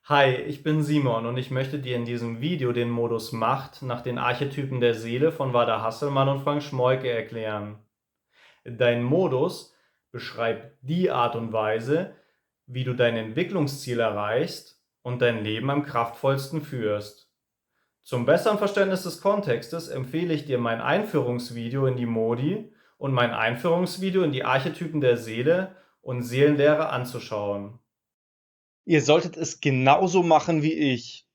Hi, ich bin Simon und ich möchte dir in diesem Video den Modus Macht nach den Archetypen der Seele von Wada Hasselmann und Frank Schmoyke erklären. Dein Modus beschreibt die Art und Weise, wie du dein Entwicklungsziel erreichst und dein Leben am kraftvollsten führst. Zum besseren Verständnis des Kontextes empfehle ich dir mein Einführungsvideo in die Modi und mein Einführungsvideo in die Archetypen der Seele und Seelenlehre anzuschauen. Ihr solltet es genauso machen wie ich.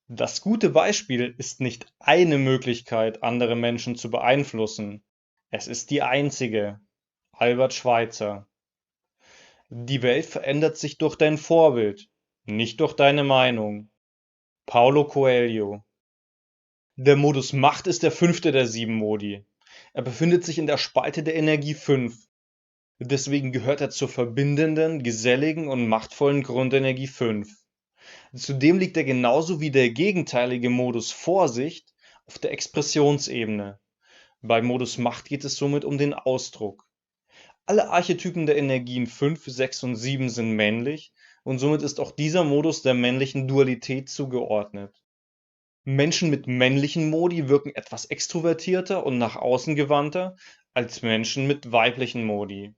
Das gute Beispiel ist nicht eine Möglichkeit, andere Menschen zu beeinflussen. Es ist die einzige. Albert Schweitzer. Die Welt verändert sich durch dein Vorbild, nicht durch deine Meinung. Paulo Coelho. Der Modus Macht ist der fünfte der 7 Modi. Er befindet sich in der Spalte der Energie 5. Deswegen gehört er zur verbindenden, geselligen und machtvollen Grundenergie 5. Zudem liegt er genauso wie der gegenteilige Modus Vorsicht auf der Expressionsebene. Bei Modus Macht geht es somit um den Ausdruck. Alle Archetypen der Energien 5, 6 und 7 sind männlich und somit ist auch dieser Modus der männlichen Dualität zugeordnet. Menschen mit männlichen Modi wirken etwas extrovertierter und nach außen gewandter als Menschen mit weiblichen Modi.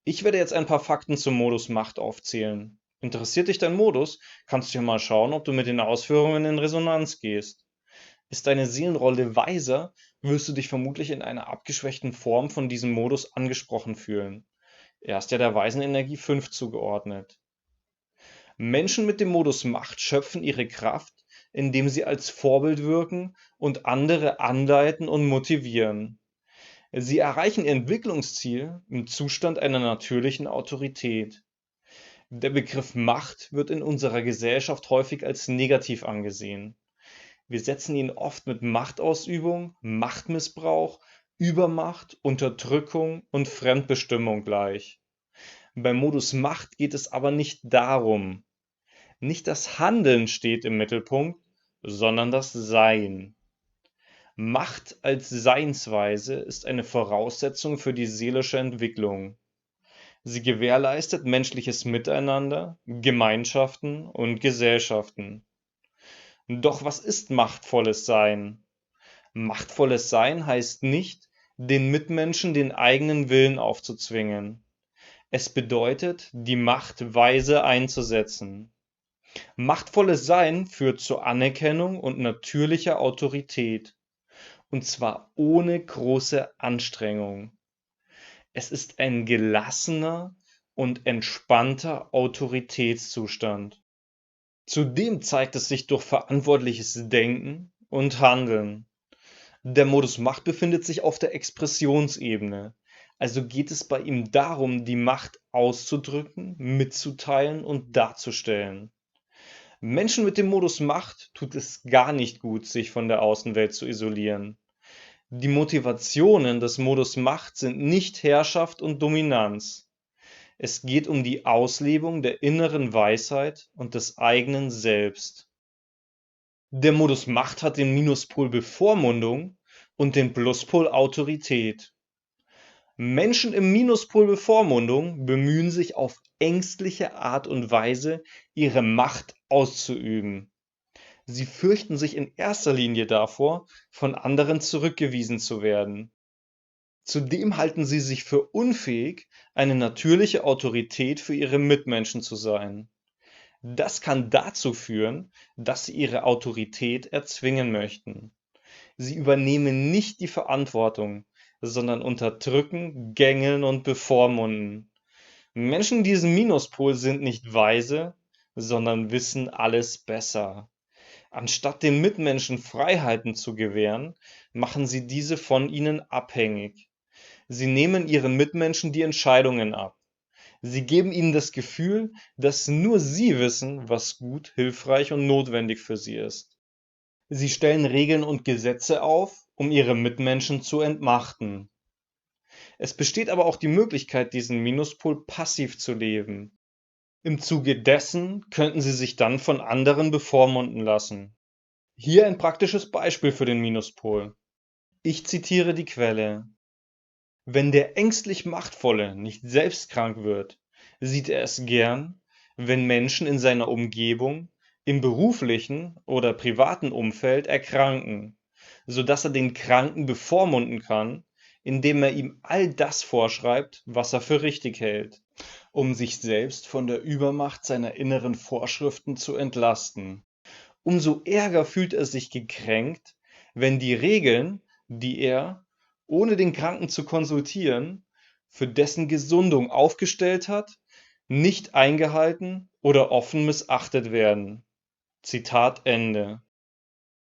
Ich werde jetzt ein paar Fakten zum Modus Macht aufzählen. Interessiert dich dein Modus? Kannst du ja mal schauen, ob du mit den Ausführungen in Resonanz gehst. Ist deine Seelenrolle weiser, wirst du dich vermutlich in einer abgeschwächten Form von diesem Modus angesprochen fühlen. Er ist ja der weisen Energie 5 zugeordnet. Menschen mit dem Modus Macht schöpfen ihre Kraft, indem sie als Vorbild wirken und andere anleiten und motivieren. Sie erreichen ihr Entwicklungsziel im Zustand einer natürlichen Autorität. Der Begriff Macht wird in unserer Gesellschaft häufig als negativ angesehen. Wir setzen ihn oft mit Machtausübung, Machtmissbrauch, Übermacht, Unterdrückung und Fremdbestimmung gleich. Beim Modus Macht geht es aber nicht darum. Nicht das Handeln steht im Mittelpunkt, sondern das Sein. Macht als Seinsweise ist eine Voraussetzung für die seelische Entwicklung. Sie gewährleistet menschliches Miteinander, Gemeinschaften und Gesellschaften. Doch was ist machtvolles Sein? Machtvolles Sein heißt nicht, den Mitmenschen den eigenen Willen aufzuzwingen. Es bedeutet, die Macht weise einzusetzen. Machtvolles Sein führt zur Anerkennung und natürlicher Autorität, und zwar ohne große Anstrengung. Es ist ein gelassener und entspannter Autoritätszustand. Zudem zeigt es sich durch verantwortliches Denken und Handeln. Der Modus Macht befindet sich auf der Expressionsebene. Also geht es bei ihm darum, die Macht auszudrücken, mitzuteilen und darzustellen. Menschen mit dem Modus Macht tut es gar nicht gut, sich von der Außenwelt zu isolieren. Die Motivationen des Modus Macht sind nicht Herrschaft und Dominanz. Es geht um die Auslebung der inneren Weisheit und des eigenen Selbst. Der Modus Macht hat den Minuspol Bevormundung und den Pluspol Autorität. Menschen im Minuspol Bevormundung bemühen sich auf ängstliche Art und Weise, ihre Macht auszuüben. Sie fürchten sich in erster Linie davor, von anderen zurückgewiesen zu werden. Zudem halten sie sich für unfähig, eine natürliche Autorität für ihre Mitmenschen zu sein. Das kann dazu führen, dass sie ihre Autorität erzwingen möchten. Sie übernehmen nicht die Verantwortung, sondern unterdrücken, gängeln und bevormunden. Menschen in diesem Minuspol sind nicht weise, sondern wissen alles besser. Anstatt den Mitmenschen Freiheiten zu gewähren, machen sie diese von ihnen abhängig. Sie nehmen ihren Mitmenschen die Entscheidungen ab. Sie geben ihnen das Gefühl, dass nur sie wissen, was gut, hilfreich und notwendig für sie ist. Sie stellen Regeln und Gesetze auf, um ihre Mitmenschen zu entmachten. Es besteht aber auch die Möglichkeit, diesen Minuspol passiv zu leben. Im Zuge dessen könnten sie sich dann von anderen bevormunden lassen. Hier ein praktisches Beispiel für den Minuspol. Ich zitiere die Quelle. Wenn der ängstlich Machtvolle nicht selbst krank wird, sieht er es gern, wenn Menschen in seiner Umgebung, im beruflichen oder privaten Umfeld erkranken, sodass er den Kranken bevormunden kann, indem er ihm all das vorschreibt, was er für richtig hält, um sich selbst von der Übermacht seiner inneren Vorschriften zu entlasten. Umso ärger fühlt er sich gekränkt, wenn die Regeln, die er, ohne den Kranken zu konsultieren, für dessen Gesundung aufgestellt hat, nicht eingehalten oder offen missachtet werden. Zitat Ende.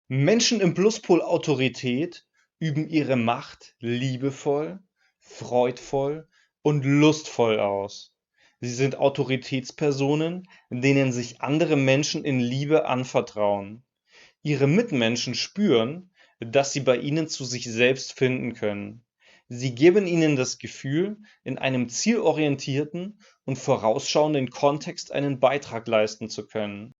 Menschen im Pluspol Autorität üben ihre Macht liebevoll, freudvoll und lustvoll aus. Sie sind Autoritätspersonen, denen sich andere Menschen in Liebe anvertrauen. Ihre Mitmenschen spüren, dass sie bei ihnen zu sich selbst finden können. Sie geben ihnen das Gefühl, in einem zielorientierten und vorausschauenden Kontext einen Beitrag leisten zu können.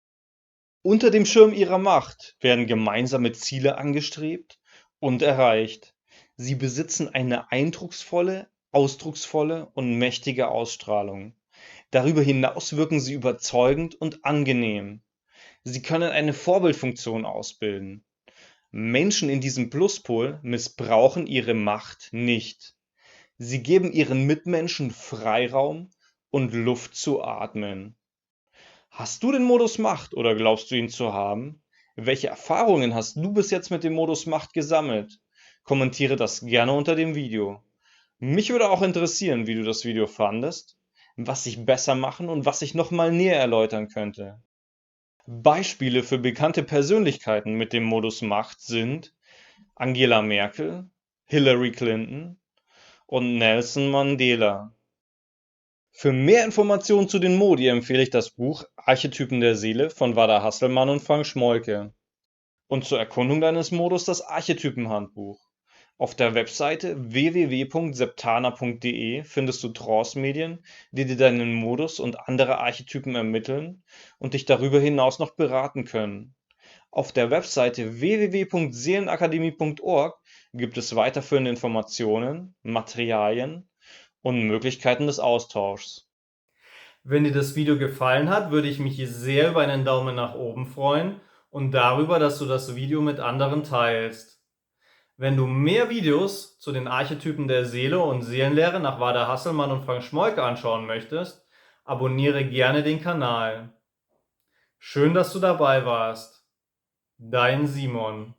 Unter dem Schirm ihrer Macht werden gemeinsame Ziele angestrebt und erreicht. Sie besitzen eine eindrucksvolle, ausdrucksvolle und mächtige Ausstrahlung. Darüber hinaus wirken sie überzeugend und angenehm. Sie können eine Vorbildfunktion ausbilden. Menschen in diesem Pluspol missbrauchen ihre Macht nicht. Sie geben ihren Mitmenschen Freiraum und Luft zu atmen. Hast du den Modus Macht oder glaubst du ihn zu haben? Welche Erfahrungen hast du bis jetzt mit dem Modus Macht gesammelt? Kommentiere das gerne unter dem Video. Mich würde auch interessieren, wie du das Video fandest, was ich besser machen und was ich nochmal näher erläutern könnte. Beispiele für bekannte Persönlichkeiten mit dem Modus Macht sind Angela Merkel, Hillary Clinton und Nelson Mandela. Für mehr Informationen zu den Modi empfehle ich das Buch Archetypen der Seele von Wada Hasselmann und Frank Schmollke und zur Erkundung deines Modus das Archetypenhandbuch. Auf der Webseite www.septana.de findest du Trance-Medien, die dir deinen Modus und andere Archetypen ermitteln und dich darüber hinaus noch beraten können. Auf der Webseite www.seelenakademie.org gibt es weiterführende Informationen, Materialien und Möglichkeiten des Austauschs. Wenn dir das Video gefallen hat, würde ich mich sehr über einen Daumen nach oben freuen und darüber, dass du das Video mit anderen teilst. Wenn du mehr Videos zu den Archetypen der Seele und Seelenlehre nach Wada Hasselmann und Frank Schmollke anschauen möchtest, abonniere gerne den Kanal. Schön, dass du dabei warst. Dein Simon.